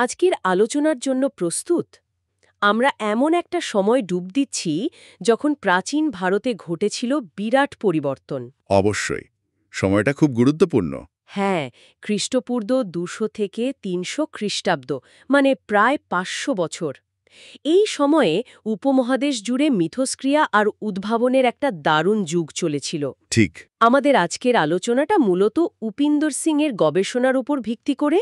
আজকের আলোচনার জন্য প্রস্তুত? আমরা এমন একটা সময় ডুব দিচ্ছি যখন প্রাচীন ভারতে ঘটেছিল বিরাট পরিবর্তন। অবশ্যই। সময়টা খুব গুরুত্বপূর্ণ। হ্যাঁ, খ্রিস্টপূর্ব ২০০ থেকে ৩০০ খ্রিস্টাব্দ, মানে প্রায় ৫০০ বছর। এই সময়ে উপমহাদেশ জুড়ে মিথস্ক্রিয়া আর উদ্ভাবনের একটা দারুণ যুগ চলেছিল। ঠিক। আমাদের আজকের আলোচনাটা মূলত উপিন্দর সিংয়ের গবেষণার উপর ভিত্তি করে,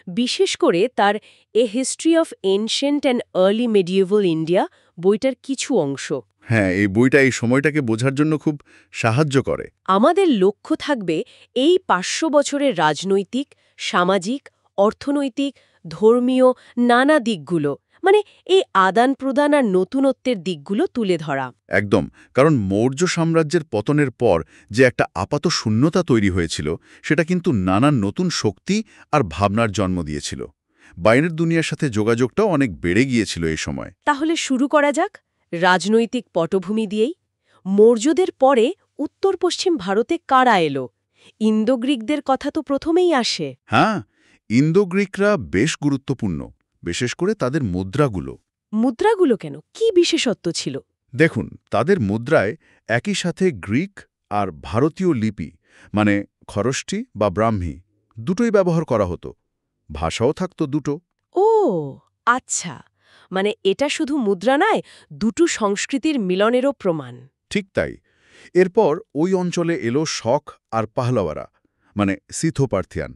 বিশেষ করে তার a history of ancient and early medieval India বইটার কিছু অংশ। হ্যাঁ, এই বইটা এই সময়টাকে বোঝার জন্য খুব সাহায্য করে। আমাদের লক্ষ্য থাকবে এই ৫০০ বছরের রাজনৈতিক, সামাজিক, অর্থনৈতিক, ধর্মীয় নানা দিকগুলো, মানে এই আদান প্রদান আর নতুনত্বের দিকগুলো তুলে ধরা। একদম। কারণ মৌর্য সাম্রাজ্যের পতনের পর যে একটা আপাত শূন্যতা তৈরি হয়েছিল, সেটা কিন্তু নানান নতুন শক্তি আর ভাবনার জন্ম দিয়েছিল। বাইরের দুনিয়ার সাথে যোগাযোগটাও অনেক বেড়ে গিয়েছিল এই সময়। তাহলে শুরু করা যাক রাজনৈতিক পটভূমি দিয়েই। মৌর্যদের পরে উত্তর পশ্চিম ভারতে কারা এলো? ইন্দো গ্রিকদের কথা তো প্রথমেই আসে। হ্যাঁ, ইন্দো গ্রিকরা বেশ গুরুত্বপূর্ণ, বিশেষ করে তাদের মুদ্রাগুলো। মুদ্রাগুলো কেন? কি বিশেষত্ব ছিল? দেখুন, তাদের মুদ্রায় একই সাথে গ্রিক আর ভারতীয় লিপি, মানে খরষ্টি বা ব্রাহ্মী, দুটোই ব্যবহার করা হতো। ভাষাও থাকতো দুটো। ও আচ্ছা, মানে এটা শুধু মুদ্রা নয়, দুটো সংস্কৃতির মিলনেরও প্রমাণ। ঠিক তাই। এরপর ওই অঞ্চলে এলো শক আর পাহলাওয়ারা, মানে সিথোপার্থিয়ান।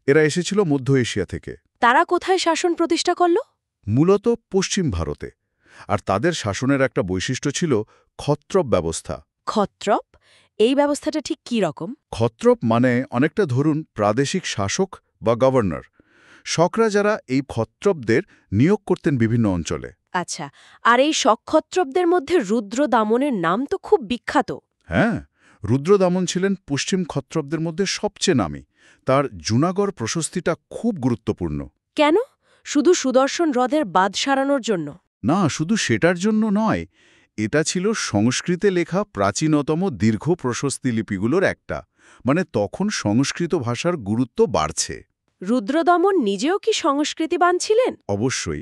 এরা এসেছিল মধ্য এশিয়া থেকে, তারা কোথায় শাসন প্রতিষ্ঠা করল? মূলত পশ্চিম ভারতে। আর তাদের শাসনের একটা বৈশিষ্ট্য ছিল ক্ষত্রপ ব্যবস্থা। ক্ষত্রপ? এই ব্যবস্থাটা ঠিক কী রকম? ক্ষত্রপ মানে অনেকটা ধরুন প্রাদেশিক শাসক বা গভর্নর। শকরা যারা এই ক্ষত্রপদের নিয়োগ করতেন বিভিন্ন অঞ্চলে। আচ্ছা, আর এই সক্ষত্রপদের মধ্যে রুদ্র দামনের নাম তো খুব বিখ্যাত। হ্যাঁ, রুদ্রদামন ছিলেন পশ্চিম ক্ষত্রপদের মধ্যে সবচেয়ে নামী। তার জুনাগড় প্রশস্তিটা খুব গুরুত্বপূর্ণ। কেন? শুধু সুদর্শন হ্রদের বাঁধ সারানোর জন্য? না, শুধু সেটার জন্য নয়, এটা ছিল সংস্কৃতে লেখা প্রাচীনতম দীর্ঘ প্রশস্তি লিপিগুলোর একটা। মানে তখন সংস্কৃত ভাষার গুরুত্ব বাড়ছে। রুদ্রদমন নিজেও কি সংস্কৃতিবান ছিলেন? অবশ্যই।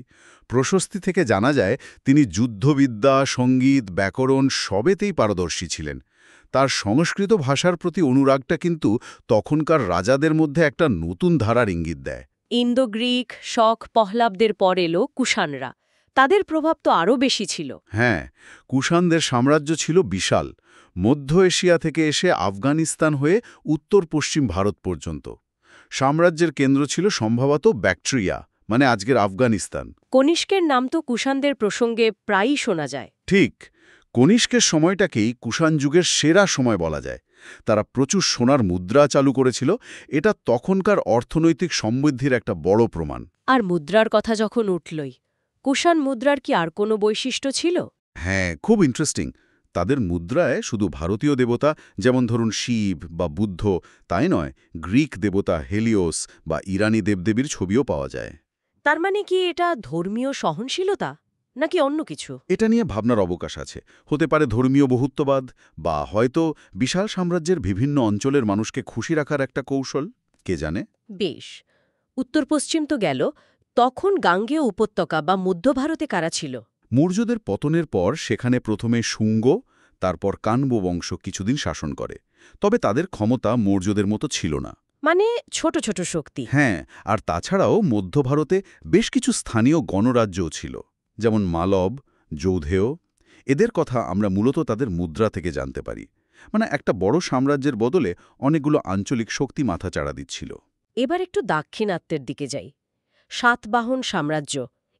প্রশস্তি থেকে জানা যায় তিনি যুদ্ধবিদ্যা, সঙ্গীত, ব্যাকরণ সবেতেই পারদর্শী ছিলেন। তার সংস্কৃত ভাষার প্রতি অনুরাগটা কিন্তু তখনকার রাজাদের মধ্যে একটা নতুন ধারার ইঙ্গিত দেয়। ইন্দো গ্রিক, শক, পহ্লাবদের পর এলো কুষাণরা। তাদের প্রভাব তো আরও বেশি ছিল। হ্যাঁ, কুষাণদের সাম্রাজ্য ছিল বিশাল। মধ্য এশিয়া থেকে এসে আফগানিস্তান হয়ে উত্তর পশ্চিম ভারত পর্যন্ত। সাম্রাজ্যের কেন্দ্র ছিল সম্ভবত ব্যাকট্রিয়া, মানে আজকের আফগানিস্তান। কনিষ্কের নাম তো কুষাণদের প্রসঙ্গে প্রায়ই শোনা যায়। ঠিক। কনিষ্কের সময়টাকেই কুষাণ যুগের সেরা সময় বলা যায়। তারা প্রচুর সোনার মুদ্রা চালু করেছিল। এটা তখনকার অর্থনৈতিক সমৃদ্ধির একটা বড় প্রমাণ। আর মুদ্রার কথা যখন উঠলই, কুষাণ মুদ্রার কি আর কোনো বৈশিষ্ট্য ছিল? হ্যাঁ, খুব ইন্টারেস্টিং। তাদের মুদ্রায় শুধু ভারতীয় দেবতা, যেমন ধরুন শিব বা বুদ্ধ, তাই নয়, গ্রিক দেবতা হেলিওস বা ইরানি দেবদেবীর ছবিও পাওয়া যায়। তার মানে কি এটা ধর্মীয় সহনশীলতা নাকি অন্য কিছু? এটা নিয়ে ভাবনার অবকাশ আছে। হতে পারে ধর্মীয় বহুত্ববাদ, বা হয়তো বিশাল সাম্রাজ্যের বিভিন্ন অঞ্চলের মানুষকে খুশি রাখার একটা কৌশল, কে জানে। বেশ, উত্তর পশ্চিম তো গেল, তখন গাঙ্গেয় উপত্যকা বা মধ্য ভারতে কারা ছিল? মৌর্যদের পতনের পর সেখানে প্রথমে শুঙ্গ, তারপর কানব বংশ কিছুদিন শাসন করে। তবে তাদের ক্ষমতা মৌর্যদের মতো ছিল না। মানে ছোট ছোট শক্তি। হ্যাঁ, আর তাছাড়াও মধ্য ভারতে বেশ কিছু স্থানীয় গণরাজ্যও ছিল, যেমন মালব, যৌধেয়। এদের কথা আমরা মূলত তাদের মুদ্রা থেকে জানতে পারি। মানে একটা বড় সাম্রাজ্যের বদলে অনেকগুলো আঞ্চলিক শক্তি মাথাচাড়া দিচ্ছিল। এবার একটু দাক্ষিণাত্যের দিকে যাই। সাতবাহন সাম্রাজ্য,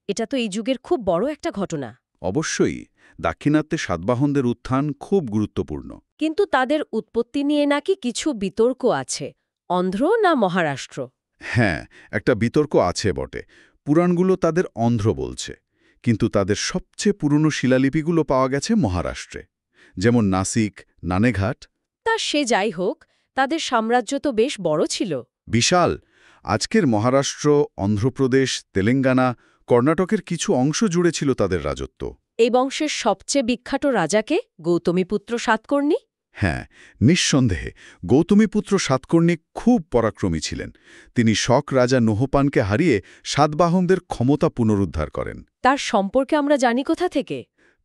এটা তো এই যুগের খুব বড় একটা ঘটনা। অবশ্যই। দাক্ষিণাত্যে সাতবাহনদের উত্থান খুব গুরুত্বপূর্ণ। কিন্তু তাদের উৎপত্তি নিয়ে নাকি কিছু বিতর্ক আছে। অন্ধ্র না মহারাষ্ট্র? হ্যাঁ, একটা বিতর্ক আছে বটে। পুরাণগুলো তাদের অন্ধ্র বলছে, কিন্তু তাদের সবচেয়ে পুরনো শিলালিপিগুলো পাওয়া গেছে মহারাষ্ট্রে, যেমন নাসিক, নানেঘাট। তা সে যাই হোক, তাদের সাম্রাজ্য তো বেশ বড় ছিল। বিশাল। আজকের মহারাষ্ট্র, অন্ধ্রপ্রদেশ, তেলেঙ্গানা, কর্ণাটকের কিছু অংশ জুড়ে ছিল তাদের রাজত্ব। এই বংশের সবচেয়ে বিখ্যাত রাজাকে? গৌতমীপুত্র সাতকর্ণী? হ্যাঁ, নিঃসন্দেহে গৌতমীপুত্র সাতকর্ণিক খুব পরাক্রমী ছিলেন। তিনি শক রাজা নোহপানকে হারিয়ে সাতবাহনদের ক্ষমতা পুনরুদ্ধার করেন। তার সম্পর্কে আমরা জানি কোথা থেকে?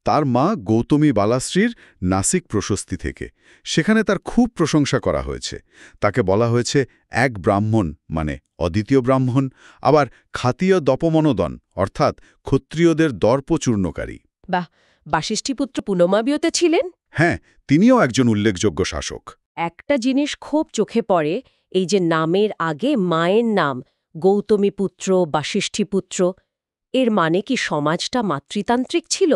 তার মা গৌতমী বালাশ্রীর নাসিক প্রশস্তি থেকে। সেখানে তার খুব প্রশংসা করা হয়েছে। তাকে বলা হয়েছে এক ব্রাহ্মণ, মানে অদ্বিতীয় ব্রাহ্মণ, আবার খাতীয় দপমনোদন, অর্থাৎ ক্ষত্রিয়দের দর্পচূর্ণকারী। বাহ, বাশিষ্ঠীপুত্র পুনমাবিয়তে ছিলেন? হ্যাঁ, তিনিও একজন উল্লেখযোগ্য শাসক। একটা জিনিস খুব চোখে পড়ে, এই যে নামের আগে মায়ের নাম, গৌতমীপুত্র, বাশিষ্ঠীপুত্র, এর মানে কি সমাজটা মাতৃতান্ত্রিক ছিল?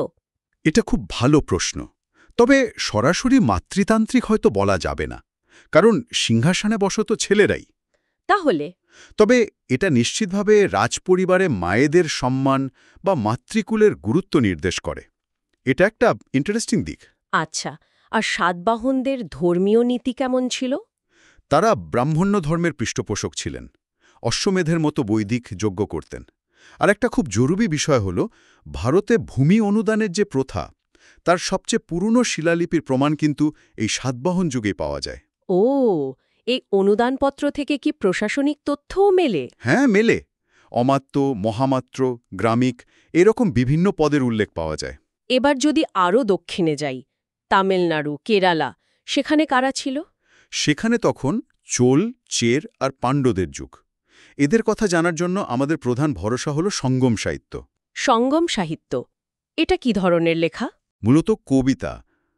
এটা খুব ভালো প্রশ্ন। তবে সরাসরি মাতৃতান্ত্রিক হয়তো বলা যাবে না, কারণ সিংহাসনে বসত ছেলেরাই। তাহলে তবে এটা নিশ্চিতভাবে রাজপরিবারে মায়েদের সম্মান বা মাতৃকুলের গুরুত্ব নির্দেশ করে। এটা একটা ইন্টারেস্টিং দিক। আচ্ছা, আর সাতবাহনদের ধর্মীয় নীতি কেমন ছিল? তারা ব্রাহ্মণ্য ধর্মের পৃষ্ঠপোষক ছিলেন, অশ্বমেধের মতো বৈদিক যজ্ঞ করতেন। আর একটা খুব জরুরি বিষয় হল, ভারতে ভূমি অনুদানের যে প্রথা, তার সবচেয়ে পুরনো শিলালিপির প্রমাণ কিন্তু এই সাতবাহন যুগে পাওয়া যায়। ও, এই অনুদানপত্র থেকে কি প্রশাসনিক তথ্যও মেলে? হ্যাঁ, মেলে। অমাত্য, মহামাত্র, গ্রামিক এরকম বিভিন্ন পদের উল্লেখ পাওয়া যায়। এবার যদি আরও দক্ষিণে যাই, তামিলনাড়ু, কেরালা, সেখানে কারা ছিল? সেখানে তখন চোল, চের আর পাণ্ড্যদের যুগ। এদের কথা জানার জন্য আমাদের প্রধান ভরসা হল সঙ্গম সাহিত্য। সঙ্গম সাহিত্য, এটা কি ধরনের লেখা? মূলত কবিতা,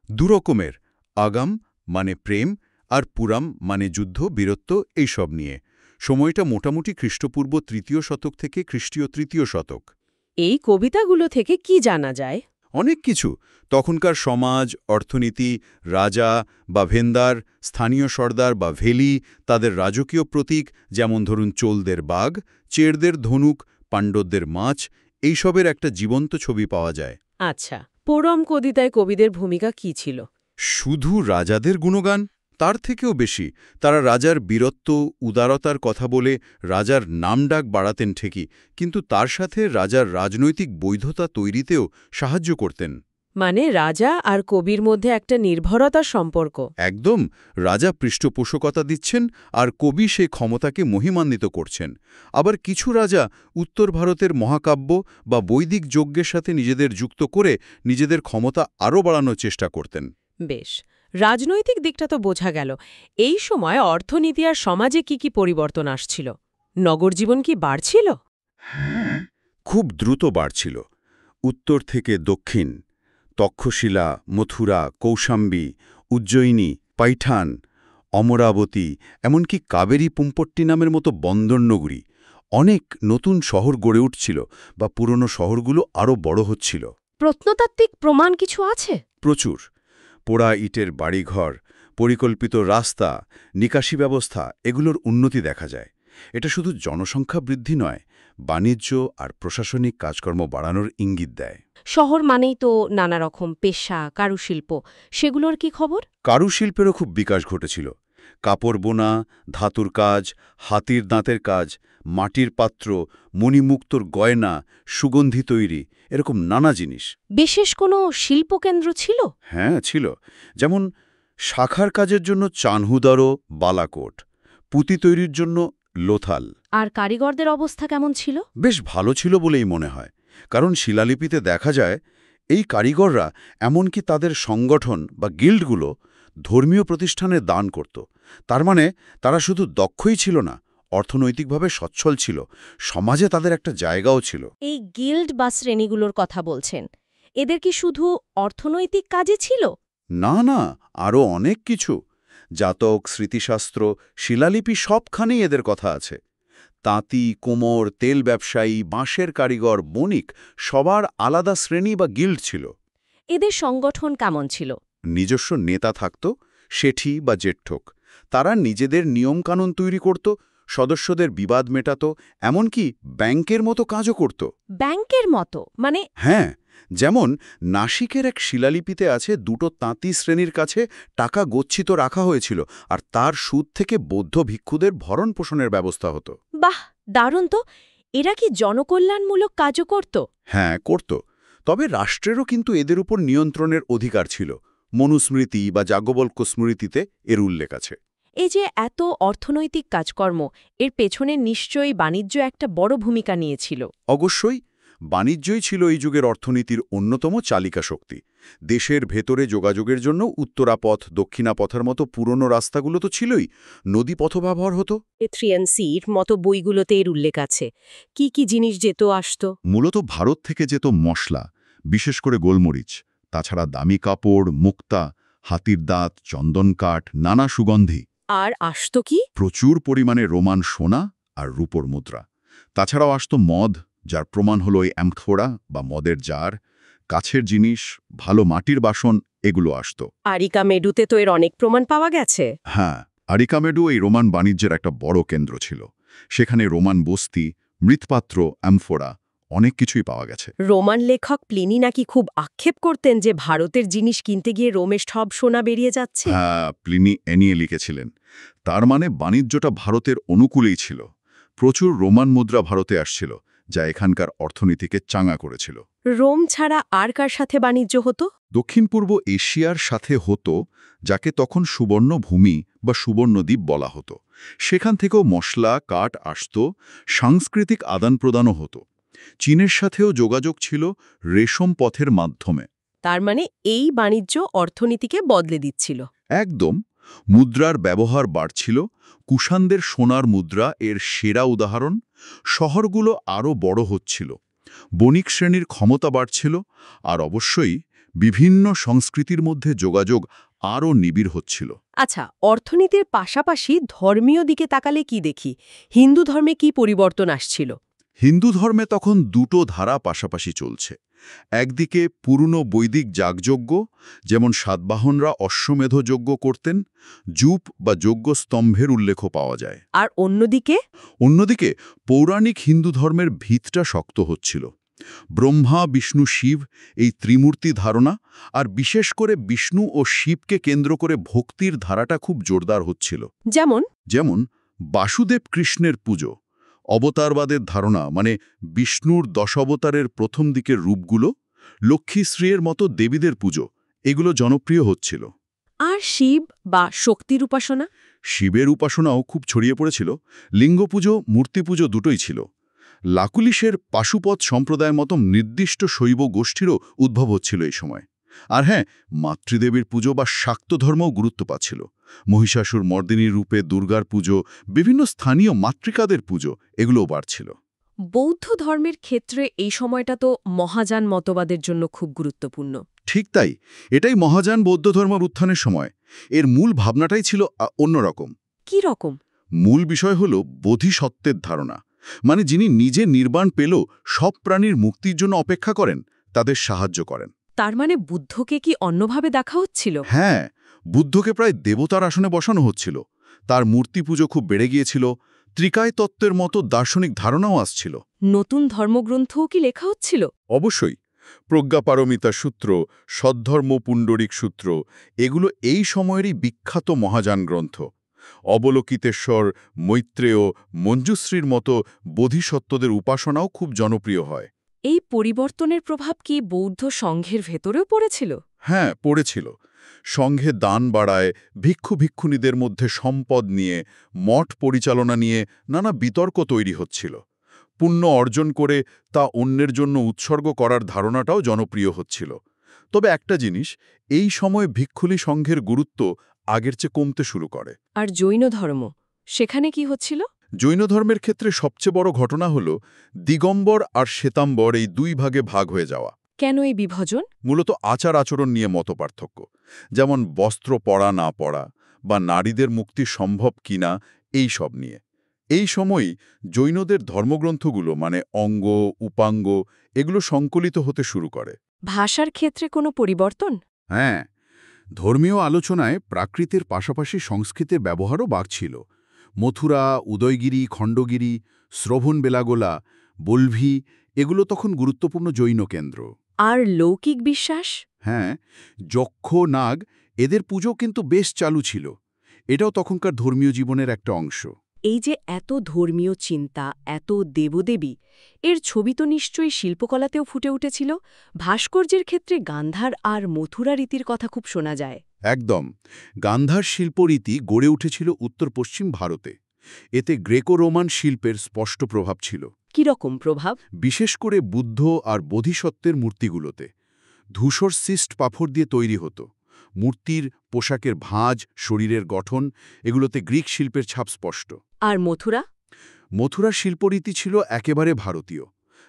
দুরকমের, আগাম মানে প্রেম আর পুরাম মানে যুদ্ধ, বীরত্ব এইসব নিয়ে। সময়টা মোটামুটি খ্রিস্টপূর্ব ৩য় শতক থেকে খ্রিস্টীয় ৩য় শতক। এই কবিতাগুলো থেকে কি জানা যায়? অনেক কিছু। তখনকার সমাজ, অর্থনীতি, রাজা বা ভেন্দার, স্থানীয় সর্দার বা ভেলি, তাদের রাজকীয় প্রতীক, যেমন ধরুন চোলদের বাঘ, চেরদের ধনুক, পাণ্ডবদের মাছ, এইসবের একটা জীবন্ত ছবি পাওয়া যায়। আচ্ছা, পুরম কবিতায় কবিদের ভূমিকা কি ছিল? শুধু রাজাদের গুণগান? তার থেকেও বেশি। তারা রাজার বীরত্ব, উদারতার কথা বলে রাজার নামডাক বাড়াতেন ঠিকই, কিন্তু তার সাথে রাজার রাজনৈতিক বৈধতা তৈরিতেও সাহায্য করতেন। মানে রাজা আর কবির মধ্যে একটা নির্ভরতার সম্পর্ক। একদম। রাজা পৃষ্ঠপোষকতা দিচ্ছেন আর কবি সেই ক্ষমতাকে মহিমান্বিত করছেন। আবার কিছু রাজা উত্তর ভারতের মহাকাব্য বা বৈদিক যজ্ঞের সাথে নিজেদের যুক্ত করে নিজেদের ক্ষমতা আরও বাড়ানোর চেষ্টা করতেন। বেশ, রাজনৈতিক দিকটা তো বোঝা গেল। এই সময় অর্থনীতি আর সমাজে কি পরিবর্তন আসছিল? নগর জীবন কি বাড়ছিল? খুব দ্রুত বাড়ছিল। উত্তর থেকে দক্ষিণ, তক্ষশিলা, মথুরা, কৌশাম্বী, উজ্জয়িনী, পাইঠান, অমরাবতী, এমনকি কাবেরী পুম্পট্টি নামের মতো বন্দরনগরী, অনেক নতুন শহর গড়ে উঠছিল বা পুরনো শহরগুলো আরও বড় হচ্ছিল। প্রত্নতাত্ত্বিক প্রমাণ কিছু আছে? প্রচুর। পোড়া ইটের বাড়িঘর, পরিকল্পিত রাস্তা, নিকাশি ব্যবস্থা, এগুলোর উন্নতি দেখা যায়। এটা শুধু জনসংখ্যা বৃদ্ধি নয়, বাণিজ্য আর প্রশাসনিক কাজকর্ম বাড়ানোর ইঙ্গিত দেয়। শহর মানেই তো নানা রকম পেশা, কারুশিল্প, সেগুলোর কি খবর? কারুশিল্পেরও খুব বিকাশ ঘটেছিল। কাপড় বোনা, ধাতুর কাজ, হাতির দাঁতের কাজ, মাটির পাত্র, মণিমুক্তোর গয়না, সুগন্ধি তৈরি, এরকম নানা জিনিস। বিশেষ কোনো শিল্পকেন্দ্র ছিল? হ্যাঁ, ছিল। যেমন শাখার কাজের জন্য চানহুদারো, বালাকোট, পুঁতি তৈরির জন্য লোথাল। আর কারিগরদের অবস্থা কেমন ছিল? বেশ ভালো ছিল বলেই মনে হয়, কারণ শিলালিপিতে দেখা যায় এই কারিগররা এমনকি তাদের সংগঠন বা গিল্ডগুলো ধর্মীয় প্রতিষ্ঠানে দান করত। তার মানে তারা শুধু দক্ষই ছিল না, অর্থনৈতিকভাবে সচ্ছল ছিল, সমাজে তাদের একটা জায়গাও ছিল। এই গিল্ড বা শ্রেণীগুলোর কথা বলছেন, এদের কি শুধু অর্থনৈতিক কাজে ছিল? না না, আরও অনেক কিছু। জাতক, স্মৃতিশাস্ত্র, শিলালিপি সবখানেই এদের কথা আছে। তাঁতি, কোমর, তেল ব্যবসায়ী, বাঁশের কারিগর, বণিক, সবার আলাদা শ্রেণী বা গিল্ড ছিল। এদের সংগঠন কেমন ছিল? নিজস্ব নেতা থাকত, শেঠি বা জেঠঠোক। তারা নিজেদের নিয়মকানুন তৈরি করত, সদস্যদের বিবাদ মেটাত, এমনকি ব্যাংকের মতো কাজও করত। ব্যাংকের মতো মানে? হ্যাঁ, যেমন নাসিকের এক শিলালিপিতে আছে দুটো তাঁতি শ্রেণীর কাছে টাকা গচ্ছিত রাখা হয়েছিল, আর তার সুদ থেকে বৌদ্ধ ভিক্ষুদের ভরণ পোষণের ব্যবস্থা হতো। বাহ, দারুণ তো! এরা কি জনকল্যাণমূলক কাজও করত? হ্যাঁ, করত। তবে রাষ্ট্রেরও কিন্তু এদের উপর নিয়ন্ত্রণের অধিকার ছিল। মনুস্মৃতি বা যাজ্ঞবল্ক্য স্মৃতিতে এর উল্লেখ আছে। এই যে এত অর্থনৈতিক কাজকর্ম, এর পেছনে নিশ্চয়ই বাণিজ্য একটা বড় ভূমিকা নিয়েছিল। অবশ্যই বাণিজ্যই ছিল এই যুগের অর্থনীতির অন্যতম চালিকা শক্তি। দেশের ভেতরে যোগাযোগের জন্য উত্তরাপথ দক্ষিণাপথের মতো পুরনো রাস্তাগুলো তো ছিলই, নদীপথ ব্যবহার হতো। এথ্রিয়ানসির মতো বইগুলোতে এর উল্লেখ আছে। কি কি জিনিস যেত আসতো? মূলত ভারত থেকে যেত মশলা, বিশেষ করে গোলমরিচ, তাছাড়া দামি কাপড়, মুক্তা, হাতির দাঁত, চন্দন কাঠ, নানা সুগন্ধি। আর আসতো কি? প্রচুর পরিমাণে রোমান সোনা আর রূপোর মুদ্রা। তাছাড়াও আসতো মদ, যার প্রমাণ হলো এই অ্যাম্ফোরা বা মদের জার, কাছের জিনিস, ভালো মাটির বাসন, এগুলো আসতো। আরিকা মেডুতে তো এর অনেক প্রমাণ পাওয়া গেছে। হ্যাঁ, আরিকামেডু এই রোমান বাণিজ্যের একটা বড় কেন্দ্র ছিল। সেখানে রোমান বস্তি, মৃৎপাত্র, অ্যাম্ফোরা, অনেক কিছুই পাওয়া গেছে। রোমান লেখক প্লিনি নাকি খুব আক্ষেপ করতেন যে ভারতের জিনিস কিনতে গিয়ে রোমের সব সোনা বেরিয়ে যাচ্ছে। হ্যাঁ, প্লিনি এ নিয়ে লিখেছিলেন। তার মানে বাণিজ্যটা ভারতের অনুকূলেই ছিল। প্রচুর রোমান মুদ্রা ভারতে আসছিল, যা এখানকার অর্থনীতিকে চাঙা করেছিল। রোম ছাড়া আর কার সাথে বাণিজ্য হতো? দক্ষিণ পূর্ব এশিয়ার সাথে হতো, যাকে তখন সুবর্ণ ভূমি বা সুবর্ণদ্বীপ বলা হতো। সেখান থেকেও মশলা, কাঠ আসত, সাংস্কৃতিক আদান-প্রদানও হতো। চীনের সাথেও যোগাযোগ ছিল রেশম পথের মাধ্যমে। তার মানে এই বাণিজ্য অর্থনীতিকে বদলে দিচ্ছিল। একদম। মুদ্রার ব্যবহার বাড়ছিল। কুষাণদের সোনার মুদ্রা এর সেরা উদাহরণ। শহরগুলো আরও বড় হচ্ছিল, বণিক শ্রেণীর ক্ষমতা বাড়ছিল, আর অবশ্যই বিভিন্ন সংস্কৃতির মধ্যে যোগাযোগ আরও নিবিড় হচ্ছিল। আচ্ছা, অর্থনীতির পাশাপাশি ধর্মীয় দিকে তাকালে কি দেখি? হিন্দু ধর্মে কি পরিবর্তন আসছিল? হিন্দু ধর্মে তখন দুটো ধারা পাশাপাশি চলছে। একদিকে পুরনো বৈদিক যাগযজ্ঞ, যেমন সাতবাহনরা অশ্বমেধ যজ্ঞ করতেন, জুপ বা যজ্ঞ স্তম্ভের উল্লেখও পাওয়া যায়। আর অন্যদিকে অন্যদিকে পৌরাণিক হিন্দু ধর্মের ভিতটা শক্ত হচ্ছিল। ব্রহ্মা, বিষ্ণু, শিব, এই ত্রিমূর্তি ধারণা, আর বিশেষ করে বিষ্ণু ও শিবকে কেন্দ্র করে ভক্তির ধারাটা খুব জোরদার হচ্ছিল। যেমন বাসুদেব কৃষ্ণের পুজো, অবতারবাদের ধারণা, মানে বিষ্ণুর দশাবতারের প্রথম দিকের রূপগুলো, লক্ষ্মীশ্রীর মতো দেবীদের পুজো, এগুলো জনপ্রিয় হচ্ছিল। আর শিব বা শক্তির উপাসনা? শিবের উপাসনাও খুব ছড়িয়ে পড়েছিল। লিঙ্গ পুজো, মূর্তি পুজো দুটোই ছিল। লাকুলিশের পাশুপত সম্প্রদায়ের মতো নির্দিষ্ট শৈব গোষ্ঠীরও উদ্ভব হচ্ছিল এই সময়। আর হ্যাঁ, মাতৃদেবীর পুজো বা শাক্ত ধর্মও গুরুত্ব পাচ্ছিল। মহিষাসুর মর্দিনীর রূপে দুর্গার পুজো, বিভিন্ন স্থানীয় মাতৃকাদের পুজো, এগুলোও বাড়ছিল। বৌদ্ধ ধর্মের ক্ষেত্রে এই সময়টা তো মহাযান মতবাদের জন্য খুব গুরুত্বপূর্ণ। ঠিক তাই, এটাই মহাযান বৌদ্ধ ধর্মের উত্থানের সময়। এর মূল ভাবনাটাই ছিল অন্যরকম। কি রকম? মূল বিষয় হল বোধিসত্ত্বের ধারণা, মানে যিনি নিজে নির্বাণ পেল সব প্রাণীর মুক্তির জন্য অপেক্ষা করেন, তাদের সাহায্য করেন। তার মানে বুদ্ধকে কি অন্যভাবে দেখা হচ্ছিল? হ্যাঁ, বুদ্ধকে প্রায় দেবতার আসনে বসানো হচ্ছিল। তার মূর্তি পুজো খুব বেড়ে গিয়েছিল। ত্রিকায় তত্ত্বের মতো দার্শনিক ধারণাও আসছিল। নতুন ধর্মগ্রন্থও কি লেখা হচ্ছিল? অবশ্যই। প্রজ্ঞাপারমিতা সূত্র, সদ্ধর্ম পুণ্ডরিক সূত্র, এগুলো এই সময়েরই বিখ্যাত মহাযান গ্রন্থ। অবলোকিতেশ্বর, মৈত্রেয়, মঞ্জুশ্রীর মতো বোধিসত্ত্বদের উপাসনাও খুব জনপ্রিয় হয়। এই পরিবর্তনের প্রভাব কি বৌদ্ধ সংঘের ভেতরেও পড়েছিল? হ্যাঁ, পড়েছিল। সংঘে দান বাড়ায়, ভিক্ষুভিক্ষুণীদের মধ্যে সম্পদ নিয়ে, মঠ পরিচালনা নিয়ে নানা বিতর্ক তৈরি হচ্ছিল। পুণ্য অর্জন করে তা অন্যের জন্য উৎসর্গ করার ধারণাটাও জনপ্রিয় হচ্ছিল। তবে একটা জিনিস, এই সময় ভিক্ষুলি সংঘের গুরুত্ব আগের চেয়ে কমতে শুরু করে। আর জৈন ধর্ম, সেখানে কি হচ্ছিল? জৈন ধর্মের ক্ষেত্রে সবচেয়ে বড় ঘটনা হল দিগম্বর আর শ্বেতাম্বর এই দুই ভাগে ভাগ হয়ে যাওয়া। কেন এই বিভাজন? মূলত আচার আচরণ নিয়ে মতপার্থক্য, যেমন বস্ত্র পরা না পরা বা নারীদের মুক্তি সম্ভব কিনা, এই সব নিয়ে। এই সময়ই জৈনদের ধর্মগ্রন্থগুলো, মানে অঙ্গ, উপাঙ্গ, এগুলো সংকলিত হতে শুরু করে। ভাষার ক্ষেত্রে কোনো পরিবর্তন? হ্যাঁ, ধর্মীয় আলোচনায় প্রাকৃতের পাশাপাশি সংস্কৃতের ব্যবহারও বাড়ছিল। মথুরা, উদয়গিরি, খণ্ডগিরি, শ্রবণবেলাগোলা, বলভি, এগুলো তখন গুরুত্বপূর্ণ জৈন কেন্দ্র। আর লৌকিক বিশ্বাস? হ্যাঁ, যক্ষ, নাগ, এদের পুজো কিন্তু বেশ চালু ছিল। এটাও তখনকার ধর্মীয় জীবনের একটা অংশ। এই যে এত ধর্মীয় চিন্তা, এত দেবদেবী, এর ছবি তো নিশ্চয়ই শিল্পকলাতেও ফুটে উঠেছিল। ভাস্কর্যের ক্ষেত্রে গান্ধার আর মথুরা রীতির কথা খুব শোনা যায়। একদম। গান্ধার শিল্পরীতি গড়ে উঠেছিল উত্তর-পশ্চিম ভারতে। এতে গ্রেকো রোমান শিল্পের স্পষ্ট প্রভাব ছিল, কিরকম প্রভাব? বিশেষ করে বুদ্ধ আর বোধিসত্ত্বের মূর্তিগুলোতে। ধূসর সিস্ট পাথর দিয়ে তৈরি হতো। মূর্তির পোশাকের ভাঁজ, শরীরের গঠন, এগুলোতে গ্রিক শিল্পের ছাপ স্পষ্ট। আর মথুরা? মথুরার শিল্পরীতি ছিল একেবারে ভারতীয়।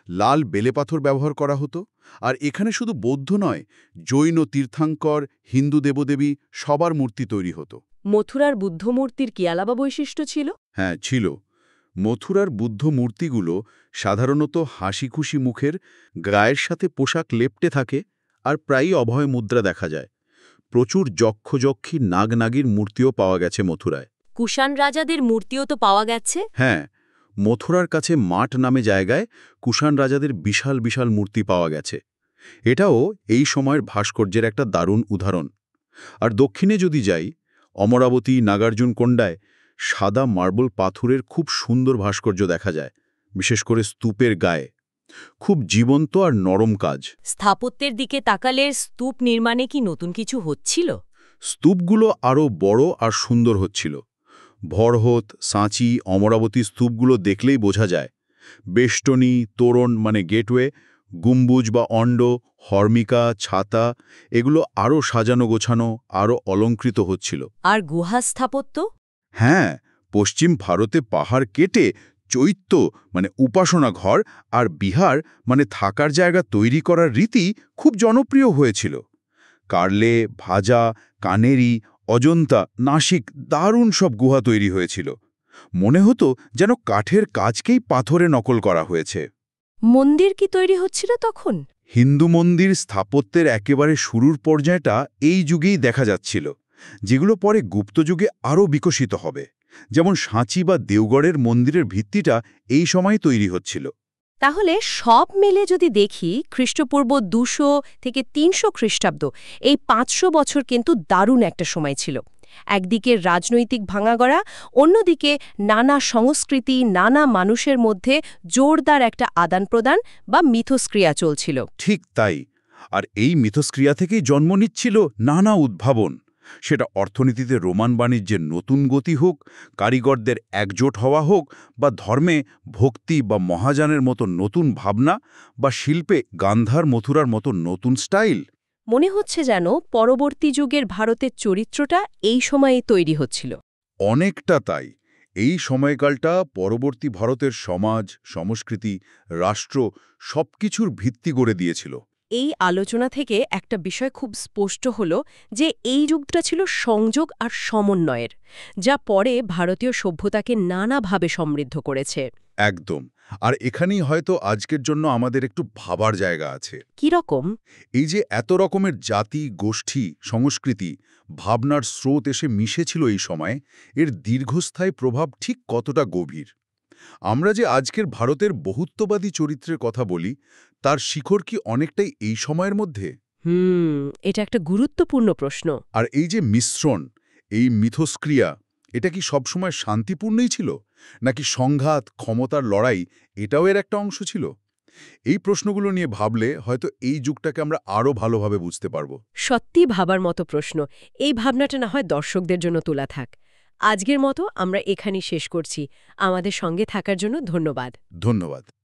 লাল বেলেপাথর ব্যবহার করা হতো, আর এখানে শুধু বৌদ্ধ নয়, জৈন, তীর্থাঙ্কর, হিন্দু দেবদেবী সবার মূর্তি তৈরি হতো। মথুরার বুদ্ধমূর্তির কি আলাদা বৈশিষ্ট্য ছিল? হ্যাঁ, ছিল। মথুরার বুদ্ধ মূর্তিগুলো সাধারণত হাসিখুশি মুখের, গায়ের সাথে পোশাক লেপ্টে থাকে, আর প্রায়ই অভয় মুদ্রা দেখা যায়। প্রচুর যক্ষযক্ষী নাগনাগির মূর্তিও পাওয়া গেছে মথুরায়। কুষাণ রাজাদের মূর্তিও তো পাওয়া গেছে। হ্যাঁ, মথুরার কাছে মাঠ নামে জায়গায় কুষাণ রাজাদের বিশাল বিশাল মূর্তি পাওয়া গেছে। এটাও এই সময়ের ভাস্কর্যের একটা দারুণ উদাহরণ। আর দক্ষিণে যদি যাই, অমরাবতী, নাগার্জুনকোন্ডায় সাদা মার্বল পাথরের খুব সুন্দর ভাস্কর্য দেখা যায়, বিশেষ করে স্তূপের গায়ে। খুব জীবন্ত আর নরম কাজ। স্থাপত্যের দিকে তাকালে স্তূপ নির্মাণে কি নতুন কিছু হচ্ছিল? স্তূপগুলো আরও বড় আর সুন্দর হচ্ছিল। ভরহত, সাঁচি, অমরাবতী স্তূপগুলো দেখলেই বোঝা যায়। বেষ্টনী, তোরণ মানে গেটওয়ে, গুম্বুজ বা অণ্ড, হর্মিকা, ছাতা, এগুলো আরও সাজানো গোছানো, আরও অলঙ্কৃত হচ্ছিল। আর গুহা স্থাপত্য? হ্যাঁ, পশ্চিম ভারতে পাহাড় কেটে চৈত্য মানে উপাসনা ঘর আর বিহার মানে থাকার জায়গা তৈরি করার রীতি খুব জনপ্রিয় হয়েছিল। কার্লে, ভাজা, কানেরি, অজন্তা, নাসিক দারুণ সব গুহা তৈরি হয়েছিল। মনে হতো যেন কাঠের কাজকেই পাথরে নকল করা হয়েছে। মন্দির কি তৈরি হচ্ছিল তখন? হিন্দু মন্দির স্থাপত্যের একেবারে শুরুর পর্যায়টা এই যুগেই দেখা যাচ্ছিল, যেগুলো পরে গুপ্ত যুগে আরও বিকশিত হবে। যেমন সাঁচি বা দেওগড়ের মন্দিরের ভিত্তিটা এই সময় তৈরি হচ্ছিল। তাহলে সব মিলে যদি দেখি, খ্রিস্টপূর্ব ২০০ থেকে ৩০০ খ্রিস্টাব্দ, এই ৫০০ বছর কিন্তু দারুণ একটা সময় ছিল। একদিকে রাজনৈতিক ভাঙাগড়া, অন্যদিকে নানা সংস্কৃতি, নানা মানুষের মধ্যে জোরদার একটা আদান-প্রদান বা মিথস্ক্রিয়া চলছিল। ঠিক তাই। আর এই মিথস্ক্রিয়া থেকেই জন্ম নিচ্ছিল নানা উদ্ভাবন। সেটা অর্থনীতিতে রোমান বাণিজ্যের নতুন গতি হোক, কারিগরদের একজোট হওয়া হোক, বা ধর্মে ভক্তি বা মহাযানের মতো নতুন ভাবনা, বা শিল্পে গান্ধার, মথুরার মতো নতুন স্টাইল। মনে হচ্ছে যেন পরবর্তী যুগের ভারতের চরিত্রটা এই সময়ে তৈরি হচ্ছিল। অনেকটা তাই। এই সময়কালটা পরবর্তী ভারতের সমাজ, সংস্কৃতি, রাষ্ট্র সবকিছুর ভিত্তি গড়ে দিয়েছিল। এই আলোচনা থেকে একটা বিষয় খুব স্পষ্ট হলো যে এই যুগটা ছিল সংযোগ আর সমন্বয়ের, যা পরে ভারতীয় সভ্যতাকে নানাভাবে সমৃদ্ধ করেছে। একদম। আর এখানেই হয়তো আজকের জন্য আমাদের একটু ভাবার জায়গা আছে। কি রকম? এই যে এত রকমের জাতি, গোষ্ঠী, সংস্কৃতি, ভাবনার স্রোত এসে মিশেছিল এই সময়ে, এর দীর্ঘস্থায়ী প্রভাব ঠিক কতটা গভীর। আমরা যে আজকের ভারতের বহুত্ববাদী চরিত্রের কথা বলি, তার শিখর কি অনেকটাই এই সময়ের মধ্যে? এটা একটা গুরুত্বপূর্ণ প্রশ্ন। আর এই যে মিশ্রণ, এই মিথস্ক্রিয়া, এটা কি সবসময় শান্তিপূর্ণই ছিল, নাকি সংঘাত, ক্ষমতার লড়াই এটাও এর একটা অংশ ছিল? এই প্রশ্নগুলো নিয়ে ভাবলে হয়তো এই যুগটাকে আমরা আরও ভালোভাবে বুঝতে পারব। সত্যি ভাবার মতো প্রশ্ন। এই ভাবনাটা না হয় দর্শকদের জন্য তোলা থাক। আজকের মতো আমরা এখানেই শেষ করছি। আমাদের সঙ্গে থাকার জন্য ধন্যবাদ। ধন্যবাদ।